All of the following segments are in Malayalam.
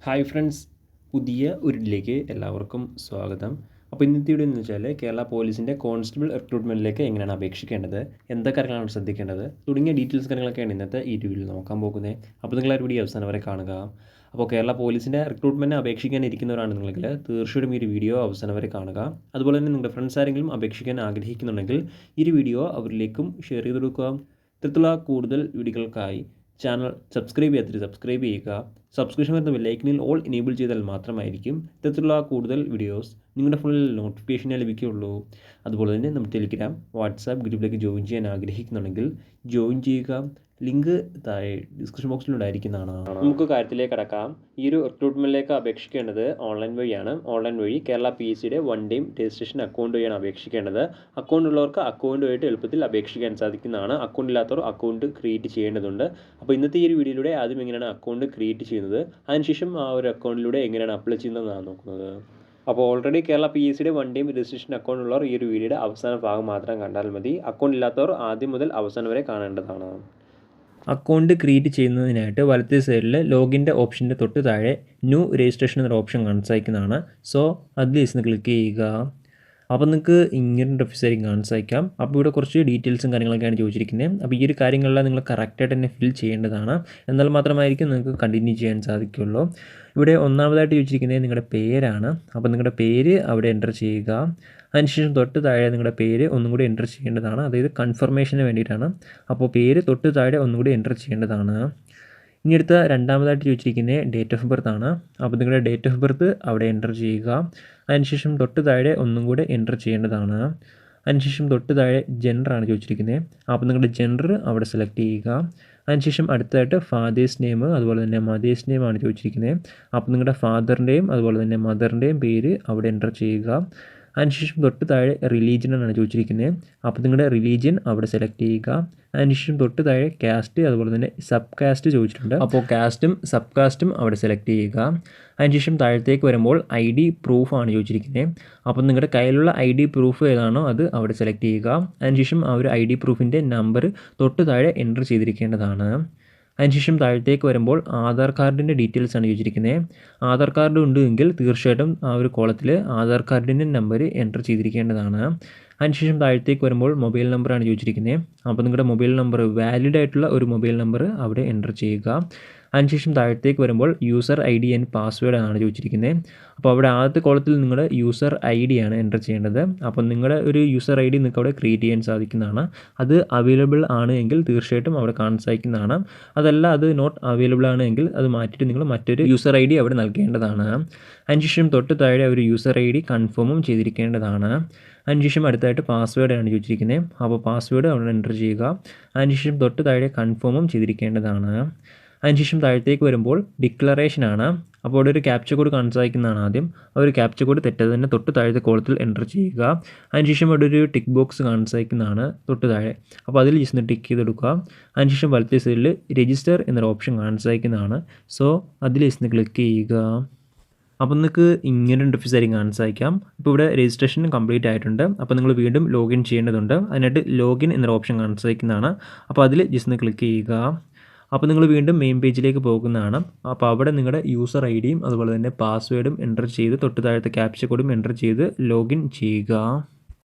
ഹായ് ഫ്രണ്ട്സ്, പുതിയ ഒരിതിലേക്ക് എല്ലാവർക്കും സ്വാഗതം. അപ്പോൾ ഇന്നത്തെ വീഡിയോ എന്ന് വെച്ചാൽ കേരള പോലീസിൻ്റെ കോൺസ്റ്റബിൾ റിക്രൂട്ട്മെൻറ്റിലേക്ക് എങ്ങനെയാണ് അപേക്ഷിക്കേണ്ടത്, എന്തൊക്കെ കാര്യങ്ങളാണ് ശ്രദ്ധിക്കേണ്ടത് തുടങ്ങിയ ഡീറ്റെയിൽസ് കാര്യങ്ങളൊക്കെയാണ് ഇന്നത്തെ ഈ വീഡിയോയിൽ നോക്കാൻ പോകുന്നത്. അപ്പോൾ നിങ്ങൾ ആ വീഡിയോ അവസാനം വരെ കാണുക. അപ്പോൾ കേരള പോലീസിൻ്റെ റിക്രൂട്ട്മെൻറ്റ് അപേക്ഷിക്കാൻ ഇരിക്കുന്നവരാണെന്നുണ്ടെങ്കിൽ തീർച്ചയായിട്ടും ഈ ഒരു വീഡിയോ അവസാനം വരെ കാണുക. അതുപോലെ തന്നെ നിങ്ങളുടെ ഫ്രണ്ട്സ് ആരെങ്കിലും അപേക്ഷിക്കാൻ ആഗ്രഹിക്കുന്നുണ്ടെങ്കിൽ ഈ ഒരു വീഡിയോ അവരിലേക്കും ഷെയർ ചെയ്ത് കൊടുക്കുക. ഇത്തരത്തിലുള്ള കൂടുതൽ വീഡിയോകൾക്കായി ചാനൽ സബ്സ്ക്രൈബ് ചെയ്യാത്തവർ സബ്സ്ക്രൈബ് ചെയ്യുക. സബ്സ്ക്രിപ്ഷൻ വരുന്ന ബെല്ലൈക്കനിൽ ഓൾ എനേബിൾ ചെയ്താൽ മാത്രമായിരിക്കും ഇത്തരത്തിലുള്ള കൂടുതൽ വീഡിയോസ് നിങ്ങളുടെ ഫോണിൽ നോട്ടിഫിക്കേഷനെ ലഭിക്കുകയുള്ളൂ. അതുപോലെ തന്നെ നമ്മുടെ ടെലിഗ്രാം, വാട്സാപ്പ് ഗ്രൂപ്പിലേക്ക് ജോയിൻ ചെയ്യാൻ ആഗ്രഹിക്കുന്നുണ്ടെങ്കിൽ ജോയിൻ ചെയ്യുക. ലിങ്ക് താഴെ ഡിസ്ക്രിപ്ഷൻ ബോക്സിലുണ്ടായിരിക്കുന്നതാണ്. നമുക്ക് കാര്യത്തിലേക്ക് കടക്കാം. ഈ ഒരു റിക്രൂട്ട്മെൻറ്റിലേക്ക് അപേക്ഷിക്കേണ്ടത് ഓൺലൈൻ വഴിയാണ്. ഓൺലൈൻ വഴി കേരള PSCയുടെ 1 ടൈം രജിസ്ട്രേഷൻ അക്കൗണ്ട് വഴിയാണ് അപേക്ഷിക്കേണ്ടത്. അക്കൗണ്ട് ഉള്ളവർക്ക് അക്കൗണ്ട് വഴിയിട്ട് എളുപ്പത്തിൽ അപേക്ഷിക്കാൻ സാധിക്കുന്നതാണ്. അക്കൗണ്ട് ഇല്ലാത്തവർ അക്കൗണ്ട് ക്രിയേറ്റ് ചെയ്യേണ്ടതുണ്ട്. അപ്പോൾ ഇന്നത്തെ ഈ ഒരു വീഡിയോയിലൂടെ ആദ്യം എങ്ങനെയാണ് അക്കൗണ്ട് ക്രിയേറ്റ് ചെയ്യുന്നത്, അതിനുശേഷം ആ ഒരു അക്കൗണ്ടിലൂടെ എങ്ങനെയാണ് അപ്ലൈ ചെയ്യുന്നതെന്നാണ് നോക്കുന്നത്. അപ്പോൾ ഓൾറെഡി കേരള PSCയുടെ 1 ടൈം രജിസ്ട്രേഷൻ അക്കൗണ്ട് ഉള്ളവർ ഈ ഒരു വീഡിയോയുടെ അവസാന ഭാഗം മാത്രം കണ്ടാൽ മതി. അക്കൗണ്ട് ഇല്ലാത്തവർ ആദ്യം മുതൽ അവസാനം വരെ കാണേണ്ടതാണ്. അക്കൗണ്ട് ക്രിയേറ്റ് ചെയ്യുന്നതിനായിട്ട് വലത്തെ സൈഡിൽ ലോഗിൻ്റെ ഓപ്ഷൻ്റെ തൊട്ട് താഴെ ന്യൂ രജിസ്ട്രേഷൻ എന്നൊരു ഓപ്ഷൻ കാണാൻ സാധിക്കുന്നതാണ്. സോ അതിൽ നിന്ന് ക്ലിക്ക് ചെയ്യുക. അപ്പോൾ നിങ്ങൾക്ക് ഇങ്ങനെ ഓഫീസായിരിക്കും കാണാൻ സാധിക്കാം. അപ്പോൾ ഇവിടെ കുറച്ച് ഡീറ്റെയിൽസും കാര്യങ്ങളൊക്കെയാണ് ചോദിച്ചിരിക്കുന്നത്. അപ്പോൾ ഈ ഒരു കാര്യങ്ങളെല്ലാം നിങ്ങൾ കറക്റ്റായിട്ട് തന്നെ ഫിൽ ചെയ്യേണ്ടതാണ്. എന്നാൽ മാത്രമായിരിക്കും നിങ്ങൾക്ക് കണ്ടിന്യൂ ചെയ്യാൻ സാധിക്കുള്ളൂ. ഇവിടെ ഒന്നാമതായിട്ട് ചോദിച്ചിരിക്കുന്നത് നിങ്ങളുടെ പേരാണ്. അപ്പോൾ നിങ്ങളുടെ പേര് അവിടെ എൻ്റർ ചെയ്യുക. അതിനുശേഷം തൊട്ട് താഴെ നിങ്ങളുടെ പേര് ഒന്നും കൂടി എൻ്റർ ചെയ്യേണ്ടതാണ്. അതായത് കൺഫർമേഷന് വേണ്ടിയിട്ടാണ്. അപ്പോൾ പേര് തൊട്ട് താഴെ ഒന്നും കൂടി എൻ്റർ ചെയ്യേണ്ടതാണ്. ഇനി അടുത്ത രണ്ടാമതായിട്ട് ചോദിച്ചിരിക്കുന്നത് ഡേറ്റ് ഓഫ് ബർത്ത് ആണ്. അപ്പോൾ നിങ്ങളുടെ ഡേറ്റ് ഓഫ് ബർത്ത് അവിടെ എൻ്റർ ചെയ്യുക. അതിനുശേഷം തൊട്ട് താഴെ ഒന്നും കൂടെ എൻ്റർ ചെയ്യേണ്ടതാണ്. അതിനുശേഷം തൊട്ട് താഴെ ജെൻഡറാണ് ചോദിച്ചിരിക്കുന്നത്. അപ്പോൾ നിങ്ങളുടെ ജെൻഡർ അവിടെ സെലക്ട് ചെയ്യുക. അതിനുശേഷം അടുത്തതായിട്ട് ഫാദേഴ്സ് നെയിം അതുപോലെ തന്നെ മദേഴ്സ് നെയിം ആണ് ചോദിച്ചിരിക്കുന്നത്. അപ്പോൾ നിങ്ങളുടെ ഫാദറിൻ്റെയും അതുപോലെ തന്നെ മദറിൻ്റെയും പേര് അവിടെ എൻ്റർ ചെയ്യുക. അതിനുശേഷം തൊട്ട് താഴെ റിലീജിയനാണ് ചോദിച്ചിരിക്കുന്നത്. അപ്പോൾ നിങ്ങളുടെ റിലീജിയൻ അവിടെ സെലക്ട് ചെയ്യുക. അതിനുശേഷം തൊട്ട് താഴെ കാസ്റ്റ് അതുപോലെ തന്നെ സബ് കാസ്റ്റ് ചോദിച്ചിട്ടുണ്ട്. അപ്പോൾ കാസ്റ്റും സബ് കാസ്റ്റും അവിടെ സെലക്ട് ചെയ്യുക. അതിനുശേഷം താഴത്തേക്ക് വരുമ്പോൾ ID പ്രൂഫാണ് ചോദിച്ചിരിക്കുന്നത്. അപ്പോൾ നിങ്ങളുടെ കയ്യിലുള്ള ID പ്രൂഫ് ഏതാണോ അത് അവിടെ സെലക്ട് ചെയ്യുക. അതിനുശേഷം ആ ഒരു ID പ്രൂഫിൻ്റെ നമ്പർ തൊട്ട് താഴെ എൻ്റർ ചെയ്തിരിക്കേണ്ടതാണ്. അതിനുശേഷം താഴത്തേക്ക് വരുമ്പോൾ ആധാർ കാർഡിൻ്റെ ഡീറ്റെയിൽസ് ആണ് ചോദിച്ചിരിക്കുന്നത്. ആധാർ കാർഡ് ഉണ്ടെങ്കിൽ തീർച്ചയായിട്ടും ആ ഒരു കോളത്തിൽ ആധാർ കാർഡിൻ്റെ നമ്പർ എൻ്റർ ചെയ്തിരിക്കേണ്ടതാണ്. അതിനുശേഷം താഴത്തേക്ക് വരുമ്പോൾ മൊബൈൽ നമ്പറാണ് ചോദിച്ചിരിക്കുന്നത്. അപ്പോൾ നിങ്ങളുടെ മൊബൈൽ നമ്പർ വാലിഡ് ആയിട്ടുള്ള ഒരു മൊബൈൽ നമ്പർ അവിടെ എൻ്റർ ചെയ്യുക. അതിനുശേഷം താഴത്തേക്ക് വരുമ്പോൾ യൂസർ ID ആൻഡ് പാസ്വേഡ് ആണ് ചോദിച്ചിരിക്കുന്നത്. അപ്പോൾ അവിടെ ആദ്യത്തെ കോളത്തിൽ നിങ്ങളുടെ യൂസർ ID ആണ് എൻ്റർ ചെയ്യേണ്ടത്. അപ്പോൾ നിങ്ങളുടെ ഒരു യൂസർ ID നിങ്ങൾക്ക് അവിടെ ക്രിയേറ്റ് ചെയ്യാൻ സാധിക്കുന്നതാണ്. അത് അവൈലബിൾ ആണ് എങ്കിൽ തീർച്ചയായിട്ടും അവിടെ കാണാൻ സാധിക്കുന്നതാണ്. അതല്ല അത് നോട്ട് അവൈലബിൾ ആണ് എങ്കിൽ അത് മാറ്റിയിട്ട് നിങ്ങൾ മറ്റൊരു യൂസർ ID അവിടെ നൽകേണ്ടതാണ്. അതിനുശേഷം തൊട്ട് താഴെ ഒരു യൂസർ ID കൺഫേമും ചെയ്തിരിക്കേണ്ടതാണ്. അതിനുശേഷം അടുത്തായിട്ട് പാസ്വേഡാണ് ചോദിച്ചിരിക്കുന്നത്. അപ്പോൾ പാസ്വേഡ് അവിടെ എൻ്റർ ചെയ്യുക. അതിനുശേഷം തൊട്ട് താഴെ കൺഫേമും ചെയ്തിരിക്കേണ്ടതാണ്. അതിനുശേഷം താഴത്തേക്ക് വരുമ്പോൾ ഡിക്ലറേഷനാണ്. അപ്പോൾ അവിടെ ഒരു ക്യാപ്ച കോഡ് കാണാൻ സാധിക്കുന്നതാണ്. ആദ്യം ആ ഒരു ക്യാപ്ച കോഡ് തെറ്റാതെ തന്നെ തൊട്ട് താഴത്തെ കോളത്തിൽ എൻ്റർ ചെയ്യുക. അതിനുശേഷം അവിടെ ഒരു ടിക്ക് ബോക്സ് കാണാൻ സാധിക്കുന്നതാണ് തൊട്ട് താഴെ. അപ്പോൾ അതിൽ ജസ്റ്റ് ടിക്ക് ചെയ്തെടുക്കുക. അതിനുശേഷം വലത്തെ സൈഡിൽ രജിസ്റ്റർ എന്നൊരു ഓപ്ഷൻ കാണാൻ സാധിക്കുന്നതാണ്. സോ അതിൽ ജസ്റ്റ് ക്ലിക്ക് ചെയ്യുക. അപ്പോൾ നിങ്ങൾക്ക് ഇങ്ങനെ ഓഫീസായിരിക്കും കാണാൻ സാധിക്കാം. ഇപ്പോൾ ഇവിടെ രജിസ്ട്രേഷൻ കംപ്ലീറ്റ് ആയിട്ടുണ്ട്. അപ്പോൾ നിങ്ങൾ വീണ്ടും ലോഗിൻ ചെയ്യേണ്ടതുണ്ട്. അതിനായിട്ട് ലോഗിൻ എന്നൊരു ഓപ്ഷൻ കാണാൻ സാധിക്കുന്നതാണ്. അപ്പോൾ അതിൽ ജസ്റ്റ് ക്ലിക്ക് ചെയ്യുക. അപ്പോൾ നിങ്ങൾ വീണ്ടും മെയിൻ പേജിലേക്ക് പോകുന്നതാണ്. അപ്പോൾ അവിടെ നിങ്ങളുടെ യൂസർ IDയും അതുപോലെ തന്നെ പാസ്വേഡും എൻ്റർ ചെയ്ത് തൊട്ട് താഴത്തെ ക്യാപ്ച കോഡും എൻ്റർ ചെയ്ത് ലോഗിൻ ചെയ്യുക.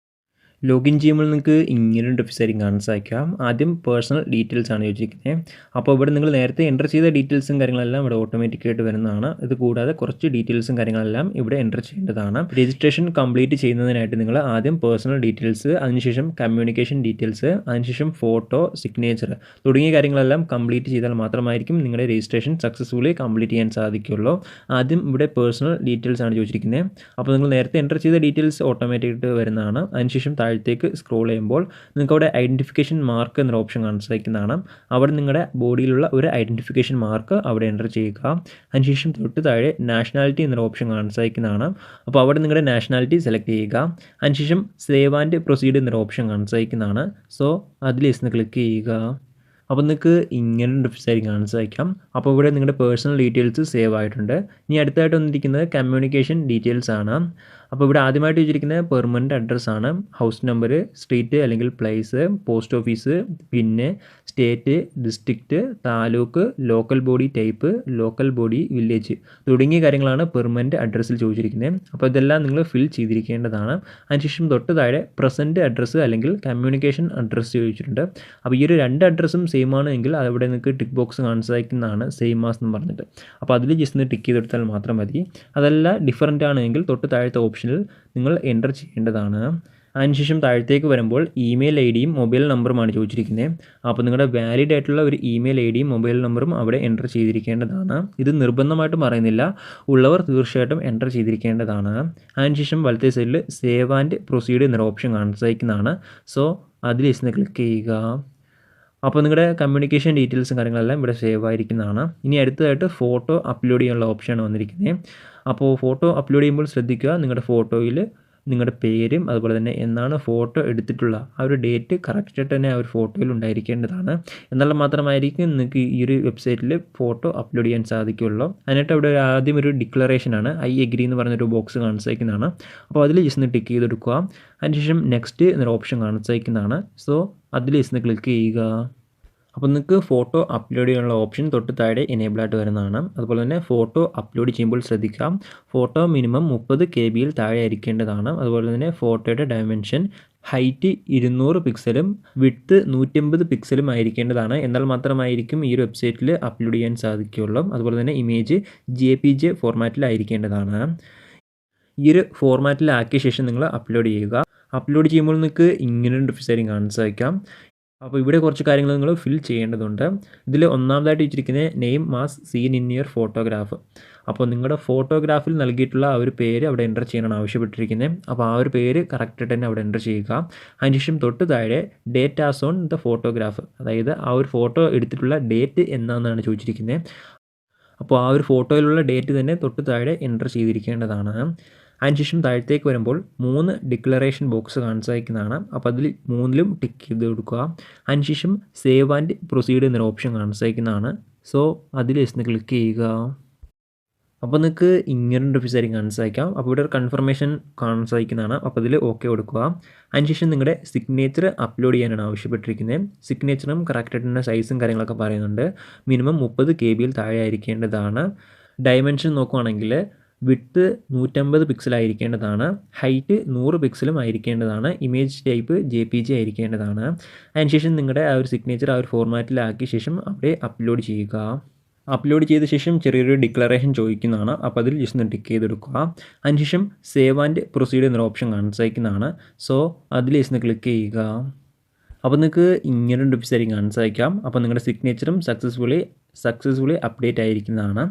ലോഗിൻ ചെയ്യുമ്പോൾ നിങ്ങൾക്ക് ഇങ്ങനെ ഓഫീസായിരിക്കും കാണാൻ സാധിക്കാം. ആദ്യം പേഴ്സണൽ ഡീറ്റെയിൽസ് ആണ് ചോദിച്ചിരിക്കുന്നത്. അപ്പോൾ ഇവിടെ നിങ്ങൾ നേരത്തെ എൻ്റർ ചെയ്ത ഡീറ്റെയിൽസും കാര്യങ്ങളെല്ലാം ഇവിടെ ഓട്ടോമാറ്റിക്കായിട്ട് വരുന്നതാണ്. ഇത് കൂടാതെ കുറച്ച് ഡീറ്റെയിൽസും കാര്യങ്ങളെല്ലാം ഇവിടെ എൻ്റർ ചെയ്യേണ്ടതാണ്. രജിസ്ട്രേഷൻ കംപ്ലീറ്റ് ചെയ്യുന്നതിനായിട്ട് നിങ്ങൾ ആദ്യം പേഴ്സണൽ ഡീറ്റെയിൽസ്, അതിനുശേഷം കമ്മ്യൂണിക്കേഷൻ ഡീറ്റെയിൽസ്, അതിനുശേഷം ഫോട്ടോ, സിഗ്നേച്ചർ തുടങ്ങിയ കാര്യങ്ങളെല്ലാം കംപ്ലീറ്റ് ചെയ്താൽ മാത്രമായിരിക്കും നിങ്ങളുടെ രജിസ്ട്രേഷൻ സക്സസ്ഫുള്ളി കംപ്ലീറ്റ് ചെയ്യാൻ സാധിക്കുള്ളൂ. ആദ്യം ഇവിടെ പേഴ്സണൽ ഡീറ്റെയിൽസ് ആണ് ചോദിച്ചിരിക്കുന്നത്. അപ്പോൾ നിങ്ങൾ നേരത്തെ എൻ്റർ ചെയ്ത ഡീറ്റെയിൽസ് ഓട്ടോമാറ്റിക്കായിട്ട് വരുന്നതാണ്. അതിനുശേഷം താഴത്തേക്ക് സ്ക്രോൾ ചെയ്യുമ്പോൾ നിങ്ങൾക്ക് അവിടെ ഐഡൻറ്റിഫിക്കേഷൻ മാർക്ക് എന്നൊരു ഓപ്ഷൻ കാണാൻ സാധിക്കുന്നതാണ്. അവിടെ നിങ്ങളുടെ ബോഡിയിലുള്ള ഒരു ഐഡൻറ്റിഫിക്കേഷൻ മാർക്ക് അവിടെ എൻ്റർ ചെയ്യുക. അതിനുശേഷം തൊട്ട് താഴെ നാഷണാലിറ്റി എന്നൊരു ഓപ്ഷൻ കാണാൻ സാധിക്കുന്നതാണ്. അപ്പോൾ അവിടെ നിങ്ങളുടെ നാഷണാലിറ്റി സെലക്ട് ചെയ്യുക. അതിനുശേഷം സേവ് ആൻഡ് പ്രൊസീഡ് എന്നൊരു ഓപ്ഷൻ കാണാൻ സാധിക്കുന്നതാണ്. സോ അതിൽ ജസ്റ്റ് ക്ലിക്ക് ചെയ്യുക. അപ്പോൾ നിങ്ങൾക്ക് ഇങ്ങനെ ഓഫീസായിരിക്കും കാണാൻ സാധിക്കാം. അപ്പോൾ ഇവിടെ നിങ്ങളുടെ പേഴ്സണൽ ഡീറ്റെയിൽസ് സേവ് ആയിട്ടുണ്ട്. ഇനി അടുത്തായിട്ട് വന്നിരിക്കുന്നത് കമ്മ്യൂണിക്കേഷൻ ഡീറ്റെയിൽസ് ആണ്. അപ്പോൾ ഇവിടെ ആദ്യമായിട്ട് ചോദിച്ചിരിക്കുന്നത് പെർമനൻറ്റ് അഡ്രസ്സാണ്. ഹൗസ് നമ്പർ, സ്ട്രീറ്റ് അല്ലെങ്കിൽ പ്ലേസ്, പോസ്റ്റ് ഓഫീസ്, പിന്നെ state, district, taluk, local body type, local body village തുടങ്ങിയ കാര്യങ്ങളാണ് പെർമനൻറ്റ് അഡ്രസ്സിൽ ചോദിച്ചിരിക്കുന്നത്. അപ്പോൾ ഇതെല്ലാം നിങ്ങൾ ഫിൽ ചെയ്തിരിക്കേണ്ടതാണ്. അതിനുശേഷം തൊട്ട് താഴെ പ്രസൻറ്റ് അഡ്രസ്സ് അല്ലെങ്കിൽ കമ്മ്യൂണിക്കേഷൻ അഡ്രസ്സ് ചോദിച്ചിട്ടുണ്ട്. അപ്പോൾ ഈ ഒരു 2 അഡ്രസ്സും സെയിം ആണ് എങ്കിൽ അവിടെ നിങ്ങൾക്ക് ടിക്ക് ബോക്സ് കാണിക്കുന്നതാണ് സെയിം ആസ് എന്ന് പറഞ്ഞിട്ട്. അപ്പോൾ അതിൽ ജസ്റ്റ് ഒന്ന് ടിക്ക് ചെയ്തെടുത്താൽ മാത്രം മതി. അതല്ല ഡിഫറൻ്റ് ആണെങ്കിൽ തൊട്ട് താഴത്തെ ഓപ്ഷനിൽ നിങ്ങൾ എൻ്റർ ചെയ്യേണ്ടതാണ്. അതിനുശേഷം താഴത്തേക്ക് വരുമ്പോൾ ഇമെയിൽ ഐ ഡിയും മൊബൈൽ നമ്പറുമാണ് ചോദിച്ചിരിക്കുന്നത്. അപ്പോൾ നിങ്ങളുടെ വാലിഡ് ആയിട്ടുള്ള ഒരു ഇമെയിൽ ഐ ഡിയും മൊബൈൽ നമ്പറും അവിടെ എൻ്റർ ചെയ്തിരിക്കേണ്ടതാണ്. ഇത് നിർബന്ധമായിട്ടും പറയുന്നില്ല, ഉള്ളവർ തീർച്ചയായിട്ടും എൻ്റർ ചെയ്തിരിക്കേണ്ടതാണ്. അതിനുശേഷം വലത്തെ സൈഡിൽ സേവ് ആൻഡ് പ്രൊസീഡ് എന്നൊരു ഓപ്ഷൻ കാണിച്ചിരിക്കുന്നതാണ്. സോ അതിൽ ജസ്റ്റ് ക്ലിക്ക് ചെയ്യുക. അപ്പോൾ നിങ്ങളുടെ കമ്മ്യൂണിക്കേഷൻ ഡീറ്റെയിൽസും കാര്യങ്ങളെല്ലാം ഇവിടെ സേവ് ആയിരിക്കുന്നതാണ്. ഇനി അടുത്തതായിട്ട് ഫോട്ടോ അപ്ലോഡ് ചെയ്യാനുള്ള ഓപ്ഷനാണ് വന്നിരിക്കുന്നത്. അപ്പോൾ ഫോട്ടോ അപ്ലോഡ് ചെയ്യുമ്പോൾ ശ്രദ്ധിക്കുക, നിങ്ങളുടെ ഫോട്ടോയിൽ നിങ്ങളുടെ പേരും അതുപോലെ തന്നെ എന്നാണ് ഫോട്ടോ എടുത്തിട്ടുള്ള ആ ഒരു ഡേറ്റ് കറക്റ്റായിട്ട് തന്നെ ആ ഒരു ഫോട്ടോയിൽ ഉണ്ടായിരിക്കേണ്ടതാണ്. എന്നാൽ മാത്രമായിരിക്കും നിങ്ങൾക്ക് ഈ ഒരു വെബ്സൈറ്റിൽ ഫോട്ടോ അപ്ലോഡ് ചെയ്യാൻ സാധിക്കുകയുള്ളൂ. അതിനായിട്ട് അവിടെ ആദ്യം ഒരു ഡിക്ലറേഷനാണ്, ഐ എഗ്രി എന്ന് പറഞ്ഞൊരു ബോക്സ് കാണിച്ചിരിക്കുന്നതാണ്. അപ്പോൾ അതിൽ ജസ്റ്റ് ഒന്ന് ടിക്ക് ചെയ്തെടുക്കുക. അതിനുശേഷം നെക്സ്റ്റ് എന്നൊരു ഓപ്ഷൻ കാണിച്ചിരിക്കുന്നതാണ്. സോ അതിൽ ജസ്റ്റ് ക്ലിക്ക് ചെയ്യുക. അപ്പോൾ നിങ്ങൾക്ക് ഫോട്ടോ അപ്ലോഡ് ചെയ്യാനുള്ള ഓപ്ഷൻ തൊട്ട് താഴെ എനേബിൾ ആയിട്ട് വരുന്നതാണ്. അതുപോലെ തന്നെ ഫോട്ടോ അപ്ലോഡ് ചെയ്യുമ്പോൾ ശ്രദ്ധിക്കാം, ഫോട്ടോ മിനിമം 30 KB താഴെ ആയിരിക്കേണ്ടതാണ്. അതുപോലെ തന്നെ ഫോട്ടോയുടെ ഡയമെൻഷൻ ഹൈറ്റ് 200 പിക്സലും വിഡ്ത്ത് 150 പിക്സലും ആയിരിക്കേണ്ടതാണ്. എന്നാൽ മാത്രമായിരിക്കും ഈ ഒരു വെബ്സൈറ്റിൽ അപ്ലോഡ് ചെയ്യാൻ സാധിക്കുകയുള്ളൂ. അതുപോലെ തന്നെ ഇമേജ് JPG ഫോർമാറ്റിലായിരിക്കേണ്ടതാണ്. ഈ ഒരു ഫോർമാറ്റിലാക്കിയ ശേഷം നിങ്ങൾ അപ്ലോഡ് ചെയ്യുക. അപ്ലോഡ് ചെയ്യുമ്പോൾ നിങ്ങൾക്ക് ഇങ്ങനെ വെബ്സൈറ്റ് കാണാൻ സാധിക്കാം. അപ്പോൾ ഇവിടെ കുറച്ച് കാര്യങ്ങൾ നിങ്ങൾ ഫിൽ ചെയ്യേണ്ടതുണ്ട്. ഇതിൽ ഒന്നാമതായിട്ട് വെച്ചിരിക്കുന്നത് name mass scene in your photograph. അപ്പോൾ നിങ്ങളുടെ ഫോട്ടോഗ്രാഫിൽ നൽകിയിട്ടുള്ള ആ ഒരു പേര് അവിടെ എൻ്റർ ചെയ്യാനാണ് ആവശ്യപ്പെട്ടിരിക്കുന്നത്. അപ്പോൾ ആ ഒരു പേര് കറക്റ്റായിട്ട് തന്നെ അവിടെ എൻ്റർ ചെയ്യുക. അതിനുശേഷം തൊട്ട് താഴെ date as on the photograph, അതായത് ആ ഒരു ഫോട്ടോ എടുത്തിട്ടുള്ള ഡേറ്റ് എന്നാണെന്നാണ് ചോദിച്ചിരിക്കുന്നത്. അപ്പോൾ ആ ഒരു ഫോട്ടോയിലുള്ള ഡേറ്റ് തന്നെ തൊട്ട് താഴെ എൻ്റർ ചെയ്തിരിക്കേണ്ടതാണ്. അതിനുശേഷം താഴത്തേക്ക് വരുമ്പോൾ 3 ഡിക്ലറേഷൻ ബോക്സ് കാണിച്ചിരിക്കുന്നതാണ്. അപ്പോൾ അതിൽ 3ലും ടിക്ക് ചെയ്ത് കൊടുക്കുക. അതിനുശേഷം സേവ് ആൻഡ് പ്രൊസീഡ് എന്നൊരു ഓപ്ഷൻ കാണിച്ചിരിക്കുന്നതാണ്. സോ അതിൽ ജസ്റ്റ് ക്ലിക്ക് ചെയ്യുക. അപ്പോൾ നിങ്ങൾക്ക് ഇങ്ങനൊരു വെബ്സൈറ്റ് കാണാൻ സാധിക്കാം. അപ്പോൾ ഇവിടെ ഒരു കൺഫർമേഷൻ കാണാൻ സാധിക്കുന്നതാണ്. അപ്പോൾ അതിൽ ഓക്കെ കൊടുക്കുക. അതിനുശേഷം നിങ്ങളുടെ സിഗ്നേച്ചർ അപ്ലോഡ് ചെയ്യാനാണ് ആവശ്യപ്പെട്ടിരിക്കുന്നത്. സിഗ്നേച്ചറും കറക്റ്റായിട്ട് തന്നെ സൈസും കാര്യങ്ങളൊക്കെ പറയുന്നുണ്ട്. മിനിമം 30 KB താഴെ ആയിരിക്കേണ്ടതാണ്. ഡയമെൻഷൻ നോക്കുകയാണെങ്കിൽ വിഡ്ത്ത് 150 പിക്സലായിരിക്കേണ്ടതാണ്. ഹൈറ്റ് 100 പിക്സലും ആയിരിക്കേണ്ടതാണ്. ഇമേജ് ടൈപ്പ് JPG ആയിരിക്കേണ്ടതാണ്. അതിനുശേഷം നിങ്ങളുടെ ആ ഒരു സിഗ്നേച്ചർ ആ ഒരു ഫോർമാറ്റിലാക്കിയ ശേഷം അവിടെ അപ്ലോഡ് ചെയ്യുക. അപ്ലോഡ് ചെയ്ത ശേഷം ചെറിയൊരു ഡിക്ലറേഷൻ ചോദിക്കുന്നതാണ്. അപ്പോൾ അതിൽ ജസ്റ്റ് ഒന്ന് ടിക്ക് ചെയ്തെടുക്കുക. അതിനുശേഷം സേവ് ആൻഡ് പ്രൊസീഡ് എന്നൊരു ഓപ്ഷൻ കാണിച്ചിരിക്കുന്നതാണ്. സോ അതിൽ ജസ്റ്റ് ഒന്ന് ക്ലിക്ക് ചെയ്യുക. അപ്പോൾ നിങ്ങൾക്ക് ഇങ്ങനൊരു വെബ്സൈറ്റ് കാണാൻ സാധിക്കാം. അപ്പോൾ നിങ്ങളുടെ സിഗ്നേച്ചറും സക്സസ്ഫുള്ളി അപ്ഡേറ്റ് ആയിരിക്കുന്നതാണ്.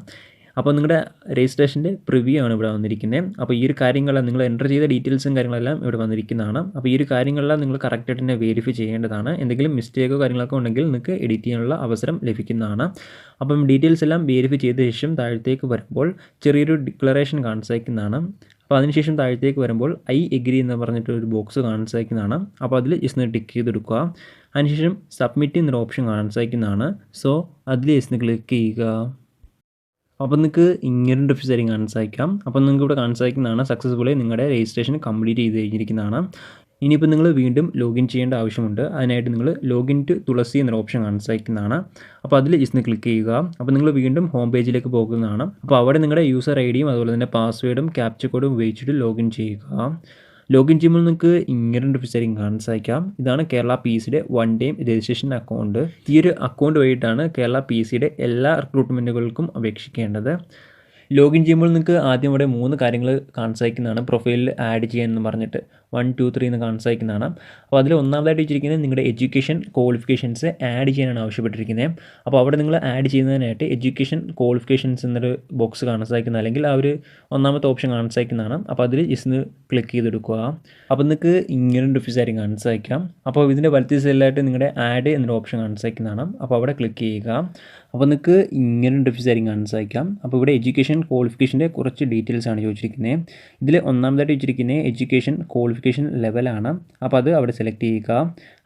അപ്പോൾ നിങ്ങളുടെ രജിസ്ട്രേഷൻ്റെ പ്രിവ്യൂ ആണ് ഇവിടെ വന്നിരിക്കുന്നത്. അപ്പോൾ ഈ ഒരു കാര്യങ്ങളെല്ലാം നിങ്ങൾ എൻ്റർ ചെയ്ത ഡീറ്റെയിൽസും കാര്യങ്ങളെല്ലാം ഇവിടെ വന്നിരിക്കുന്നതാണ്. അപ്പോൾ ഈ ഒരു കാര്യങ്ങളെല്ലാം നിങ്ങൾ കറക്റ്റായിട്ട് തന്നെ വെരിഫൈ ചെയ്യേണ്ടതാണ്. എന്തെങ്കിലും മിസ്റ്റേക്കോ കാര്യങ്ങളൊക്കെ ഉണ്ടെങ്കിൽ നിങ്ങൾക്ക് എഡിറ്റ് ചെയ്യാനുള്ള അവസരം ലഭിക്കുന്നതാണ്. അപ്പം ഡീറ്റെയിൽസ് എല്ലാം വെരിഫൈ ചെയ്ത ശേഷം താഴത്തേക്ക് വരുമ്പോൾ ചെറിയൊരു ഡിക്ലറേഷൻ കാണിച്ചിരിക്കുന്നതാണ്. അപ്പോൾ അതിനുശേഷം താഴത്തേക്ക് വരുമ്പോൾ ഐ എഗ്രി എന്ന് പറഞ്ഞിട്ട് ഒരു ബോക്സ് കാണിച്ചിരിക്കുന്നതാണ്. അപ്പോൾ അതിൽ ജസ്റ്റ് ടിക്ക് ചെയ്തെടുക്കുക. അതിനുശേഷം സബ്മിറ്റ് എന്നൊരു ഓപ്ഷൻ കാണിച്ചിരിക്കുന്നതാണ്. സോ അതിൽ ജസ്റ്റ് ക്ലിക്ക് ചെയ്യുക. അപ്പോൾ നിങ്ങൾക്ക് ഇങ്ങനൊരു വെബ്സൈറ്റ് കാണാൻ സാധിക്കാം. അപ്പോൾ നിങ്ങൾക്ക് ഇവിടെ കാണാൻ സാധിക്കുന്നതാണ് സക്സസ്ഫുള്ളി നിങ്ങളുടെ രജിസ്ട്രേഷൻ കംപ്ലീറ്റ് ചെയ്ത് കഴിഞ്ഞിരിക്കുന്നതാണ്. ഇനിയിപ്പോൾ നിങ്ങൾ വീണ്ടും ലോഗിൻ ചെയ്യേണ്ട ആവശ്യമുണ്ട്. അതിനായിട്ട് നിങ്ങൾ ലോഗിൻ ടു തുളസി എന്നൊരു ഓപ്ഷൻ കാണാൻ സാധിക്കുന്നതാണ്. അപ്പോൾ അതിൽ ജസ്റ്റ് ക്ലിക്ക് ചെയ്യുക. അപ്പോൾ നിങ്ങൾ വീണ്ടും ഹോം പേജിലേക്ക് പോകുന്നതാണ്. അപ്പോൾ അവിടെ നിങ്ങളുടെ യൂസർ ഐ ഡിയും അതുപോലെ തന്നെ പാസ്വേഡും ക്യാപ്ച കോഡും ഉപയോഗിച്ചിട്ട് ലോഗിൻ ചെയ്യുക. ലോഗിൻ ചെയ്യുമ്പോൾ നിങ്ങൾക്ക് ഇങ്ങനൊരു വെബ്സൈറ്റ് കാണാൻ സാധിക്കാം. ഇതാണ് കേരള PCയുടെ 1 ടൈം രജിസ്ട്രേഷൻ അക്കൗണ്ട്. ഈ ഒരു അക്കൗണ്ട് വഴിയിട്ടാണ് കേരള PCയുടെ എല്ലാ റിക്രൂട്ട്മെൻറ്റുകൾക്കും അപേക്ഷിക്കേണ്ടത്. ലോഗിൻ ചെയ്യുമ്പോൾ നിങ്ങൾക്ക് ആദ്യം ഇവിടെ 3 കാര്യങ്ങൾ കാണാൻ സാധിക്കുന്നതാണ്. പ്രൊഫൈലിൽ ആഡ് ചെയ്യാനെന്ന് പറഞ്ഞിട്ട് 1, 2, 3 എന്ന് കാണാൻ സാധിക്കുന്നതാണ്. അപ്പോൾ അതിൽ ഒന്നാമതായിട്ട് വെച്ചിരിക്കുന്നത് നിങ്ങളുടെ എഡ്യൂക്കേഷൻ ക്വാളിഫിക്കേഷൻസ് ആഡ് ചെയ്യാനാണ് ആവശ്യപ്പെട്ടിരിക്കുന്നത്. അപ്പോൾ അവിടെ നിങ്ങൾ ആഡ് ചെയ്യുന്നതിനായിട്ട് എഡ്യൂക്കേഷൻ ക്വാളിഫിക്കേഷൻസ് എന്നൊരു ബോക്സ് കാണാൻ സാധിക്കുന്നത്, അല്ലെങ്കിൽ ആ ഒരു ഒന്നാമത്തെ ഓപ്ഷൻ കാണാൻ സാധിക്കുന്നതാണ്. അപ്പോൾ അതിൽ ജസ്റ്റ് ക്ലിക്ക് ചെയ്തെടുക്കുക. അപ്പോൾ നിങ്ങൾക്ക് ഇങ്ങനൊരു വെബ്സൈറ്റ് കാണാൻ സാധിക്കാം. അപ്പോൾ ഇതിൻ്റെ വലത്തെ സൈഡിലായിട്ട് നിങ്ങളുടെ ആഡ് എന്നൊരു ഓപ്ഷൻ കാണാൻ സാധിക്കുന്നതാണ്. അപ്പോൾ അവിടെ ക്ലിക്ക് ചെയ്യുക. അപ്പോൾ നിങ്ങൾക്ക് ഇങ്ങനൊരു വെബ്സൈറ്റ് കാണാൻ സാധിക്കാം. അപ്പോൾ ഇവിടെ എഡ്യൂക്കേഷൻ ക്വാളിഫിക്കേഷൻ്റെ കുറച്ച് ഡീറ്റെയിൽസ് ആണ് ചോദിച്ചിരിക്കുന്നത്. ഇതിൽ ഒന്നാമതായിട്ട് വെച്ചിരിക്കുന്നത് എഡ്യൂക്കേഷൻ ക്വാളിഫിക്കേഷൻ ലെവലാണ്. അപ്പോൾ അത് അവിടെ സെലക്ട് ചെയ്യുക.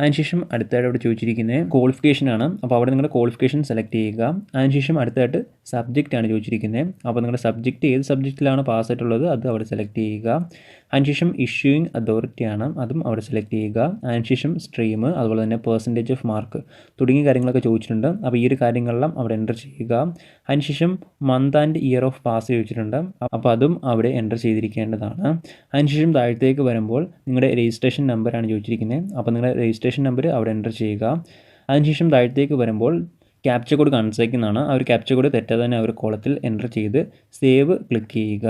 അതിനുശേഷം അടുത്തായിട്ട് അവിടെ ചോദിച്ചിരിക്കുന്നത് ക്വാളിഫിക്കേഷനാണ്. അപ്പോൾ അവിടെ നിങ്ങളുടെ ക്വാളിഫിക്കേഷൻ സെലക്ട് ചെയ്യുക. അതിനുശേഷം അടുത്തായിട്ട് സബ്ജക്റ്റ് ആണ് ചോദിച്ചിരിക്കുന്നത്. അപ്പോൾ നിങ്ങളുടെ സബ്ജക്റ്റ് ഏത് സബ്ജക്റ്റിലാണ് പാസ്സായിട്ടുള്ളത് അത് അവിടെ സെലക്ട് ചെയ്യുക. അതിനുശേഷം ഇഷ്യൂയിങ് അതോറിറ്റിയാണ്, അതും അവിടെ സെലക്ട് ചെയ്യുക. അതിനുശേഷം സ്ട്രീം, അതുപോലെ തന്നെ പെർസെൻറ്റേജ് ഓഫ് മാർക്ക് തുടങ്ങിയ കാര്യങ്ങളൊക്കെ ചോദിച്ചിട്ടുണ്ട്. അപ്പോൾ ഈ ഒരു കാര്യങ്ങളെല്ലാം അവിടെ എൻ്റർ ചെയ്യുക. അതിനുശേഷം month and year of pass ചോദിച്ചിട്ടുണ്ട്, അപ്പോൾ അതും അവിടെ എൻ്റർ ചെയ്തിരിക്കേണ്ടതാണ്. അതിനുശേഷം താഴത്തേക്ക് വരുമ്പോൾ നിങ്ങളുടെ രജിസ്ട്രേഷൻ നമ്പറാണ് ചോദിച്ചിരിക്കുന്നത്, അപ്പോൾ നിങ്ങളുടെ രജിസ്ട്രേഷൻ നമ്പർ അവിടെ എൻ്റർ ചെയ്യുക. അതിനുശേഷം താഴത്തേക്ക് വരുമ്പോൾ ക്യാപ്ച കോഡ് കാണിച്ചേക്കുന്നതാണ്, ആ ഒരു ക്യാപ്ച കോഡ് തെറ്റാതെ തന്നെ ആ ഒരു കോളത്തിൽ എൻ്റർ ചെയ്ത് സേവ് ക്ലിക്ക് ചെയ്യുക.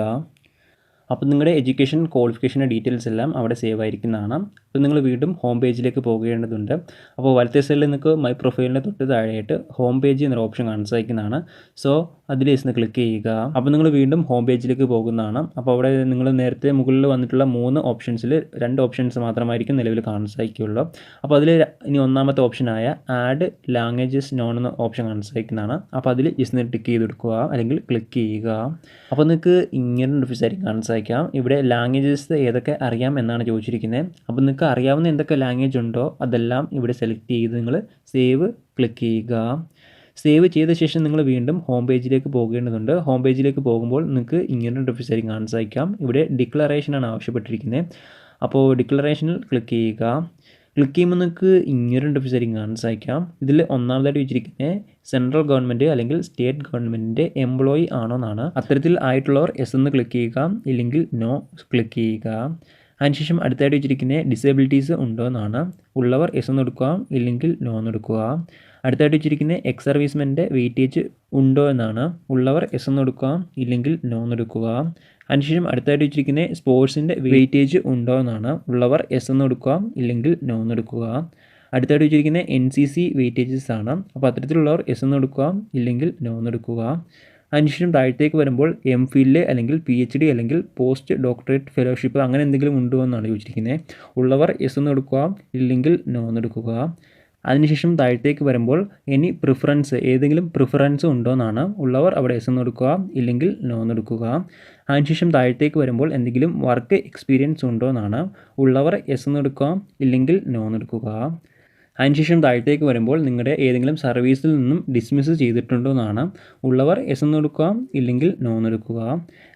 അപ്പോൾ നിങ്ങളുടെ എഡ്യൂക്കേഷൻ ക്വാളിഫിക്കേഷൻ്റെ ഡീറ്റെയിൽസ് എല്ലാം അവിടെ സേവ് ആയിരിക്കുന്നതാണ്. അപ്പോൾ നിങ്ങൾ വീണ്ടും ഹോം പേജിലേക്ക് പോകേണ്ടതുണ്ട്. അപ്പോൾ വലത്തെ സൈഡിൽ നിങ്ങൾക്ക് മൈ പ്രൊഫൈലിൻ്റെ തൊട്ട് താഴെയായിട്ട് ഹോം പേജ് എന്നൊരു ഓപ്ഷൻ കാണിച്ചേക്കുന്നതാണ്. സോ അതിൽ നിന്ന് ക്ലിക്ക് ചെയ്യുക. അപ്പോൾ നിങ്ങൾ വീണ്ടും ഹോം പേജിലേക്ക് പോകുന്നതാണ്. അപ്പോൾ അവിടെ നിങ്ങൾ നേരത്തെ മുകളിൽ വന്നിട്ടുള്ള 3 ഓപ്ഷൻസിൽ 2 ഓപ്ഷൻസ് മാത്രമായിരിക്കും നിലവിൽ കാണിച്ചേക്കുള്ളൂ. അപ്പോൾ അതിൽ ഇനി ഒന്നാമത്തെ ഓപ്ഷനായ ആഡ് ലാംഗ്വേജസ് നോൺ എന്ന ഓപ്ഷൻ കാണിച്ചേക്കുന്നതാണ്. അപ്പോൾ അതിൽ ജസ്റ്റ് ടിക്ക് ചെയ്ത് കൊടുക്കുക അല്ലെങ്കിൽ ക്ലിക്ക് ചെയ്യുക. അപ്പോൾ നിങ്ങൾക്ക് ഇങ്ങനെ ഒരു ഓപ്ഷൻ കാണിച്ചേക്കാം. ഇവിടെ ലാംഗ്വേജസ് ഏതൊക്കെ അറിയാം എന്നാണ് ചോദിച്ചിരിക്കുന്നത്. അപ്പോൾ നിങ്ങൾക്ക് അറിയാവുന്ന എന്തൊക്കെ ലാംഗ്വേജ് ഉണ്ടോ അതെല്ലാം ഇവിടെ സെലക്ട് ചെയ്ത് നിങ്ങൾ സേവ് ക്ലിക്ക് ചെയ്യുക. സേവ് ചെയ്ത ശേഷം നിങ്ങൾ വീണ്ടും ഹോം പേജിലേക്ക് പോകേണ്ടതുണ്ട്. ഹോം പേജിലേക്ക് പോകുമ്പോൾ നിങ്ങൾക്ക് ഇങ്ങനെ ഓപ്ഷൻ കാണിച്ചേക്കാം. ഇവിടെ ഡിക്ലറേഷനാണ് ആവശ്യപ്പെട്ടിരിക്കുന്നത്. അപ്പോൾ ഡിക്ലറേഷനിൽ ക്ലിക്ക് ചെയ്യുക. ക്ലിക്ക് ചെയ്യുമ്പോൾ നിങ്ങൾക്ക് ഇങ്ങനെ ഓപ്ഷൻ കാണിച്ചേക്കാം. ഇതിൽ ഒന്നാമതായിട്ട് വെച്ചിരിക്കുന്നത് സെൻട്രൽ ഗവൺമെൻറ് അല്ലെങ്കിൽ സ്റ്റേറ്റ് ഗവൺമെൻറ്റിൻ്റെ എംപ്ലോയി ആണോ എന്നാണ്. അത്തരത്തിൽ ആയിട്ടുള്ളവർ എസ് എന്ന് ക്ലിക്ക് ചെയ്യുക, ഇല്ലെങ്കിൽ നോ ക്ലിക്ക് ചെയ്യുക. അതിനുശേഷം അടുത്തായിട്ട് വെച്ചിരിക്കുന്നത് ഡിസേബിലിറ്റീസ് ഉണ്ടോ എന്നാണ്. ഉള്ളവർ എസ് എന്ന് എടുക്കുക, ഇല്ലെങ്കിൽ നോ എന്ന് എടുക്കുക. അടുത്തായിട്ട് വെച്ചിരിക്കുന്നത് എക്സ് സർവീസ്മെൻ്റെ വെയിറ്റേജ് ഉണ്ടോ എന്നാണ്. ഉള്ളവർ എസ് എന്ന് എടുക്കുക, ഇല്ലെങ്കിൽ നോ എന്ന് എടുക്കുക. അതിനുശേഷം അടുത്തായിട്ട് വെച്ചിരിക്കുന്നത് സ്പോർട്സിൻ്റെ വെയിറ്റേജ് ഉണ്ടോ എന്നാണ്. ഉള്ളവർ എസ് എന്ന് എടുക്കുക, ഇല്ലെങ്കിൽ നോ എന്ന് എടുക്കുക. അടുത്തായിട്ട് വെച്ചിരിക്കുന്നത് NCC വെയിറ്റേജസ് ആണ്. അപ്പോൾ അത്തരത്തിലുള്ളവർ എസ് എന്ന് എടുക്കുക, ഇല്ലെങ്കിൽ നോ എന്ന് എടുക്കുക. അതിനുശേഷം താഴത്തേക്ക് വരുമ്പോൾ MPhil അല്ലെങ്കിൽ PhD അല്ലെങ്കിൽ പോസ്റ്റ് ഡോക്ടറേറ്റ് ഫെലോഷിപ്പ് അങ്ങനെ എന്തെങ്കിലും ഉണ്ടോ എന്നാണ് ചോദിച്ചിരിക്കുന്നത്. ഉള്ളവർ എസ് എന്ന് എടുക്കുക, ഇല്ലെങ്കിൽ നോ എന്ന് എടുക്കുക. അതിനുശേഷം താഴത്തേക്ക് വരുമ്പോൾ ഇനി പ്രിഫറൻസ് ഏതെങ്കിലും പ്രിഫറൻസ് ഉണ്ടോ എന്നാണ്. ഉള്ളവർ അവിടെ എസ് എന്ന് എടുക്കുക, ഇല്ലെങ്കിൽ നോ എന്ന് എടുക്കുക. അതിനുശേഷം താഴത്തേക്ക് വരുമ്പോൾ എന്തെങ്കിലും വർക്ക് എക്സ്പീരിയൻസ് ഉണ്ടോ എന്നാണ്. ഉള്ളവർ എസ് എന്ന് എടുക്കുക, ഇല്ലെങ്കിൽ നോ എന്ന് എടുക്കുക. അതിനുശേഷം താഴത്തേക്ക് വരുമ്പോൾ നിങ്ങളുടെ ഏതെങ്കിലും സർവീസിൽ നിന്നും ഡിസ്മിസ് ചെയ്തിട്ടുണ്ടോ എന്നാണ്. ഉള്ളവർ എസ് എന്ന് എടുക്കുക, ഇല്ലെങ്കിൽ നോ എന്ന് എടുക്കുക.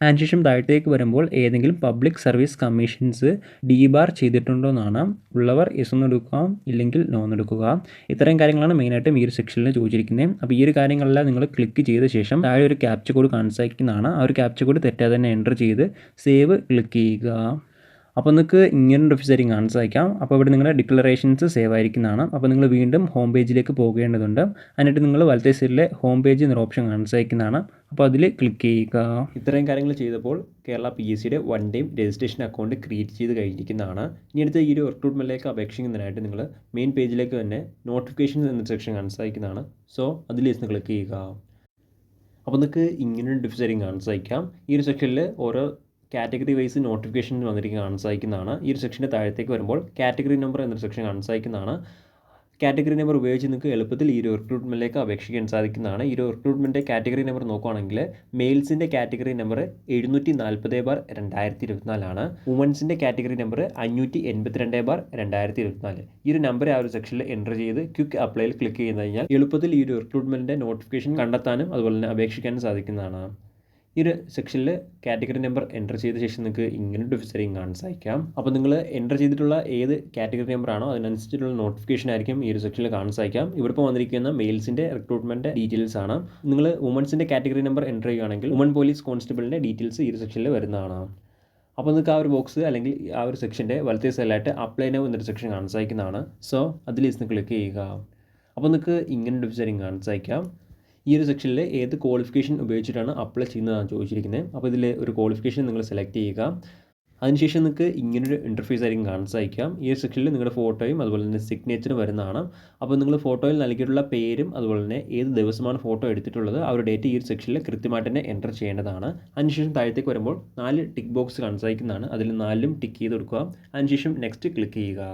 അതിനുശേഷം താഴത്തേക്ക് വരുമ്പോൾ ഏതെങ്കിലും പബ്ലിക് സർവീസ് കമ്മീഷൻസ് ഡീബാർ ചെയ്തിട്ടുണ്ടോ എന്നാണ്. ഉള്ളവർ എസ് എന്ന് എടുക്കുക, ഇല്ലെങ്കിൽ നോ എന്ന് എടുക്കുക. ഇത്രയും കാര്യങ്ങളാണ് മെയിനായിട്ടും ഈ ഒരു സെക്ഷനിൽ ചോദിച്ചിരിക്കുന്നത്. അപ്പോൾ ഈ ഒരു കാര്യങ്ങളെല്ലാം നിങ്ങൾ ക്ലിക്ക് ചെയ്ത ശേഷം താഴെ ഒരു ക്യാപ്ച കോഡ് കാണിച്ചേക്കുന്നതാണ്. ആ ഒരു ക്യാപ്ച കോഡ് തെറ്റാതെ തന്നെ എൻ്റർ ചെയ്ത് സേവ് ക്ലിക്ക് ചെയ്യുക. അപ്പോൾ നിങ്ങൾക്ക് ഇങ്ങനൊരു ഓപ്ഷൻ കാണിച്ചേക്കാം. അപ്പോൾ ഇവിടെ നിങ്ങളുടെ ഡിക്ലറേഷൻസ് സേവ് ആയിരിക്കുന്നതാണ്. അപ്പോൾ നിങ്ങൾ വീണ്ടും ഹോം പേജിലേക്ക് പോകേണ്ടതുണ്ട്. എന്നിട്ട് നിങ്ങൾ വലത്തെ സൈഡിലെ ഹോം പേജ് എന്നൊരു ഓപ്ഷൻ കാണിച്ചേക്കുന്നതാണ്. അപ്പോൾ അതിൽ ക്ലിക്ക് ചെയ്യുക. ഇത്രയും കാര്യങ്ങൾ ചെയ്തപ്പോൾ കേരള PSCയുടെ 1 ടൈം രജിസ്ട്രേഷൻ അക്കൗണ്ട് ക്രിയേറ്റ് ചെയ്ത് കഴിഞ്ഞിരിക്കുന്നതാണ്. ഇനി അടുത്ത ഈ ഒരു റിക്രൂട്ട്മെൻറ്റിലേക്ക് അപേക്ഷിക്കുന്നതിനായിട്ട് നിങ്ങൾ മെയിൻ പേജിലേക്ക് തന്നെ നോട്ടിഫിക്കേഷൻ എന്ന സെക്ഷൻ കാണിച്ചേക്കുന്നതാണ്. സോ അതിൽ നിന്ന് ക്ലിക്ക് ചെയ്യുക. അപ്പോൾ നിങ്ങൾക്ക് ഇങ്ങനൊരു ഓപ്ഷൻ കാണിച്ചേക്കാം. ഈ ഒരു സെക്ഷനിൽ ഓരോ കാറ്റഗറി വൈസ് നോട്ടിഫിക്കേഷൻ വന്നിരിക്കുക കാണിച്ചേക്കുന്നതാണ്. ഈ ഒരു സെക്ഷൻ്റെ താഴത്തേക്ക് വരുമ്പോൾ കാറ്റഗറി നമ്പർ എന്നൊരു സെക്ഷൻ കാണിച്ചേക്കുന്നതാണ്. കാറ്റഗറി നമ്പർ ഉപയോഗിച്ച് നിങ്ങൾക്ക് എളുപ്പത്തിൽ ഈ ഒരു റിക്രൂട്ട്മെൻറ്റിലേക്ക് അപേക്ഷിക്കാൻ സാധിക്കുന്നതാണ്. ഈ ഒരു റിക്രൂട്ട്മെൻറ്റ് കാറ്റഗറി നമ്പർ നോക്കുകയാണെങ്കിൽ മെയിൽസിൻ്റെ കാറ്റഗറി നമ്പർ 740/2024 ആണ്. വുമൻസിൻ്റെ കാറ്റഗറി നമ്പർ 582/2024. ഈ ഒരു നമ്പർ ആ ഒരു സെക്ഷനിൽ എൻ്റർ ചെയ്ത് ക്വിക്ക് അപ്ലൈയിൽ ക്ലിക്ക് ചെയ്ത് കഴിഞ്ഞാൽ എളുപ്പത്തിൽ ഈ ഒരു റിക്രൂട്ട്മെൻറ്റിൻ്റെ നോട്ടിഫിക്കേഷൻ കണ്ടെത്താനും അതുപോലെ തന്നെ അപേക്ഷിക്കാനും സാധിക്കുന്നതാണ്. ഈ ഒരു സെക്ഷനിൽ കാറ്റഗറി നമ്പർ എൻ്റർ ചെയ്ത ശേഷം നിങ്ങൾക്ക് ഇങ്ങനൊരു ഓപ്ഷൻ കാണിച്ചേക്കാം. അപ്പോൾ നിങ്ങൾ എൻ്റർ ചെയ്തിട്ടുള്ള ഏത് കാറ്റഗറി നമ്പറാണോ അതിനനുസരിച്ചിട്ടുള്ള നോട്ടിഫിക്കേഷൻ ആയിരിക്കും ഈ ഒരു സെക്ഷനിൽ കാണിച്ചേക്കാം. ഇവിടെ ഇപ്പോൾ വന്നിരിക്കുന്ന മെയിൽസിൻ്റെ റിക്രൂട്ട്മെൻറ്റ് ഡീറ്റെയിൽസ് ആണ്. നിങ്ങൾ വുമൻസിൻ്റെ കാറ്റഗറി നമ്പർ എൻ്റർ ചെയ്യുകയാണെങ്കിൽ വുമൻ പോലീസ് കോൺസ്റ്റബിളിൻ്റെ ഡീറ്റെയിൽസ് ഈ ഒരു സെക്ഷനിൽ വരുന്നതാണ്. അപ്പോൾ നിങ്ങൾക്ക് ആ ഒരു ബോക്സ് അല്ലെങ്കിൽ ആ ഒരു സെക്ഷൻ്റെ വലത്തെ സൈഡിലായിട്ട് അപ്ലൈ നൗ എന്നൊരു സെക്ഷൻ കാണിച്ചേക്കുന്നതാണ്. സോ അതിൽ നിന്ന് ക്ലിക്ക് ചെയ്യുക. അപ്പോൾ നിങ്ങൾക്ക് ഇങ്ങനൊരു ഓപ്ഷൻ കാണിച്ചേക്കാം. ഈ ഒരു സെക്ഷനിൽ ഏത് ക്വാളിഫിക്കേഷൻ ഉപയോഗിച്ചിട്ടാണ് അപ്ലൈ ചെയ്യുന്നതാണ് ചോദിച്ചിരിക്കുന്നത്. അപ്പോൾ ഇതിൽ ഒരു ക്വാളിഫിക്കേഷൻ നിങ്ങൾ സെലക്ട് ചെയ്യുക. അതിനുശേഷം നിങ്ങൾക്ക് ഇങ്ങനൊരു ഇൻ്റർഫേസ് ആയിരിക്കും കാണിച്ചേക്കാം. ഈ ഒരു സെക്ഷനിൽ നിങ്ങളുടെ ഫോട്ടോയും അതുപോലെ തന്നെ സിഗ്നേച്ചറും വരുന്നതാണ്. അപ്പോൾ നിങ്ങൾ ഫോട്ടോയിൽ നൽകിയിട്ടുള്ള പേരും അതുപോലെ തന്നെ ഏത് ദിവസമാണ് ഫോട്ടോ എടുത്തിട്ടുള്ളത് ആ ഒരു ഡേറ്റ് ഈ ഒരു സെക്ഷനിൽ കൃത്യമായിട്ട് തന്നെ എൻ്റർ ചെയ്യേണ്ടതാണ്. അതിനുശേഷം താഴത്തേക്ക് വരുമ്പോൾ 4 ടിക്ക് ബോക്സ് കാണിച്ചേക്കുന്നതാണ്. അതിൽ 4 ടിക്ക് ചെയ്ത് കൊടുക്കുക. അതിനുശേഷം നെക്സ്റ്റ് ക്ലിക്ക് ചെയ്യുക.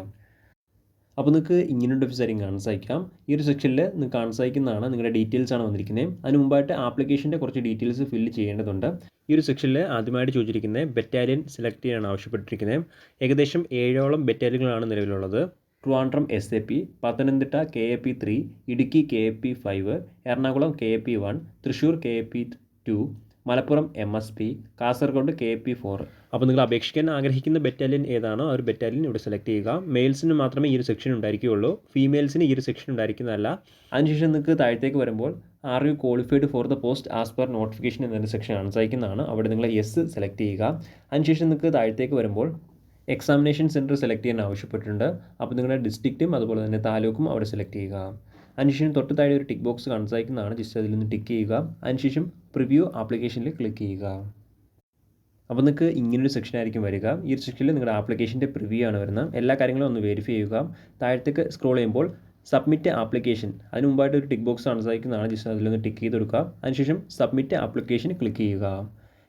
അപ്പോൾ നിങ്ങൾക്ക് ഇങ്ങനൊരു ഓപ്ഷൻ കാണിച്ചേക്കാം. ഈ ഒരു സെക്ഷനിൽ നിങ്ങൾക്ക് കാണിച്ചേക്കുന്നതാണ് നിങ്ങളുടെ ഡീറ്റെയിൽസ് ആണ് വന്നിരിക്കുന്നത്. അതിന് മുമ്പായിട്ട് ആപ്ലിക്കേഷൻ്റെ കുറച്ച് ഡീറ്റെയിൽസ് ഫില്ല് ചെയ്യേണ്ടതുണ്ട്. ഈ ഒരു സെക്ഷനിൽ ആദ്യമായിട്ട് ചോദിച്ചിരിക്കുന്നത് ബറ്റാലിയൻ സെലക്ട് ചെയ്യാനാണ് ആവശ്യപ്പെട്ടിരിക്കുന്നത്. ഏകദേശം 7ഓളം ബറ്റാലിയനുകളാണ് നിലവിലുള്ളത്. Trivandrum SAP, Pathanamthitta KAP3, Idukki KAP5, Ernakulam KAP1, Thrissur KAP2, Malappuram MSP, Kasaragod KP4. അപ്പോൾ നിങ്ങൾ അപേക്ഷിക്കാൻ ആഗ്രഹിക്കുന്ന ബറ്റാലിയൻ ഏതാണോ ആ ഒരു ബറ്റാലിയൻ ഇവിടെ സെലക്ട് ചെയ്യുക. മെയിൽസിന് മാത്രമേ ഈ ഒരു സെക്ഷൻ ഉണ്ടായിരിക്കുകയുള്ളൂ, ഫീമെയിൽസിന് ഈ ഒരു സെക്ഷൻ ഉണ്ടായിരിക്കുന്നതല്ല. അതിനുശേഷം നിങ്ങൾക്ക് താഴത്തേക്ക് വരുമ്പോൾ are you qualified for the post as per notification എന്നൊരു സെക്ഷൻ കാണിച്ചിരിക്കുന്നതാണ്. അവിടെ നിങ്ങൾ യെസ് സെലക്ട് ചെയ്യുക. അതിനുശേഷം നിങ്ങൾക്ക് താഴത്തേക്ക് വരുമ്പോൾ എക്സാമിനേഷൻ സെൻറ്റർ സെലക്ട് ചെയ്യാൻ ആവശ്യപ്പെട്ടിട്ടുണ്ട്. അപ്പോൾ നിങ്ങളുടെ ഡിസ്ട്രിക്റ്റും അതുപോലെ തന്നെ താലൂക്കും അവിടെ സെലക്ട് ചെയ്യുക. അതിനുശേഷം തൊട്ട് താഴെ ഒരു ടിക്ക് ബോക്സ് കാണിച്ചിരിക്കുന്നതാണ്, ജസ്റ്റ് അതിൽ നിന്ന് ടിക്ക് ചെയ്യുക. അതിനുശേഷം പ്രിവ്യൂ ആപ്ലിക്കേഷനിൽ ക്ലിക്ക് ചെയ്യുക. അപ്പോൾ നിങ്ങൾക്ക് ഇങ്ങനൊരു സെക്ഷൻ ആയിരിക്കും വരിക. ഈ ഒരു സെക്ഷനിൽ നിങ്ങളുടെ ആപ്ലിക്കേഷൻ്റെ പ്രിവ്യൂ ആണ് വരുന്നത്. എല്ലാ കാര്യങ്ങളും ഒന്ന് വെരിഫൈ ചെയ്യുക. താഴത്തേക്ക് സ്ക്രോൾ ചെയ്യുമ്പോൾ സബ്മിറ്റ് ആപ്ലിക്കേഷൻ, അതിന് മുമ്പായിട്ട് ഒരു ടിക്ക് ബോക്സ് കാണിച്ചിരിക്കുന്നതാണ്, ജസ്റ്റ് അതിലൊന്ന് ടിക്ക് ചെയ്ത് കൊടുക്കുക. അതിനുശേഷം സബ്മിറ്റ് ആപ്ലിക്കേഷൻ ക്ലിക്ക് ചെയ്യുക.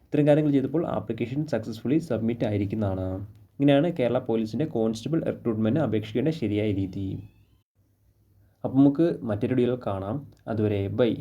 ഇത്തരം കാര്യങ്ങൾ ചെയ്തപ്പോൾ ആപ്ലിക്കേഷൻ സക്സസ്ഫുള്ളി സബ്മിറ്റ് ആയിരിക്കുന്നതാണ്. ഇങ്ങനെയാണ് കേരള പോലീസിൻ്റെ കോൺസ്റ്റബിൾ റിക്രൂട്ട്മെൻറ്റിന് അപേക്ഷിക്കേണ്ട ശരിയായ രീതി. അപ്പോൾ നമുക്ക് മറ്റൊരു വീഡിയോയിൽ കാണാം. അതുവരെ ബൈ.